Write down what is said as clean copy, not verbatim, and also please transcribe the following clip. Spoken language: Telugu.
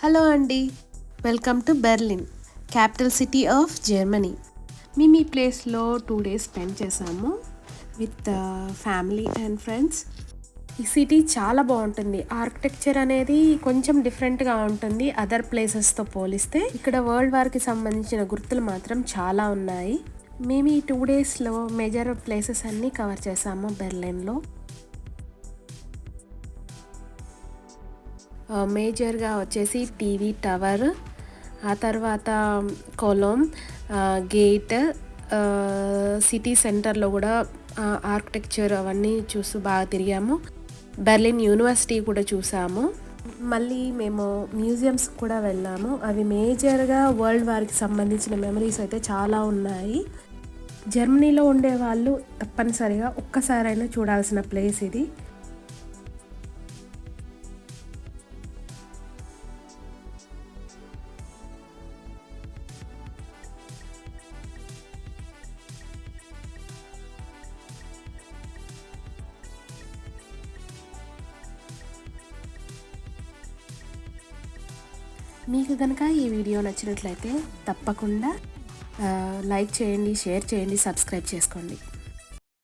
హలో అండి, welcome to Berlin, capital city of Germany. మేము ఈ ప్లేస్లో 2 days స్పెండ్ చేసాము విత్ ఫ్యామిలీ అండ్ ఫ్రెండ్స్. ఈ సిటీ చాలా బాగుంటుంది. ఆర్కిటెక్చర్ అనేది కొంచెం డిఫరెంట్గా ఉంటుంది అదర్ ప్లేసెస్తో పోలిస్తే. ఇక్కడ వరల్డ్ వార్కి సంబంధించిన గుర్తులు మాత్రం చాలా ఉన్నాయి. మేము ఈ 2 daysలో మేజర్ ప్లేసెస్ అన్నీ కవర్ చేసాము బెర్లిన్లో. మేజర్గా వచ్చేసి టీవీ టవర్, ఆ తర్వాత కొలోమ్ గేట్, సిటీ సెంటర్లో కూడా ఆర్కిటెక్చర్ అవన్నీ చూసి బాగా తిరిగాము. బెర్లిన్ యూనివర్సిటీ కూడా చూసాము. మళ్ళీ మేము మ్యూజియంస్ కూడా వెళ్ళాము. అవి మేజర్గా వరల్డ్ వార్కి సంబంధించిన మెమరీస్ అయితే చాలా ఉన్నాయి. జర్మనీలో ఉండే వాళ్ళు తప్పనిసరిగా ఒక్కసారైనా చూడాల్సిన ప్లేస్ ఇది. మీకు కనుక ఈ వీడియో నచ్చినట్లయితే తప్పకుండా లైక్ చేయండి, షేర్ చేయండి, సబ్స్క్రైబ్ చేసుకోండి.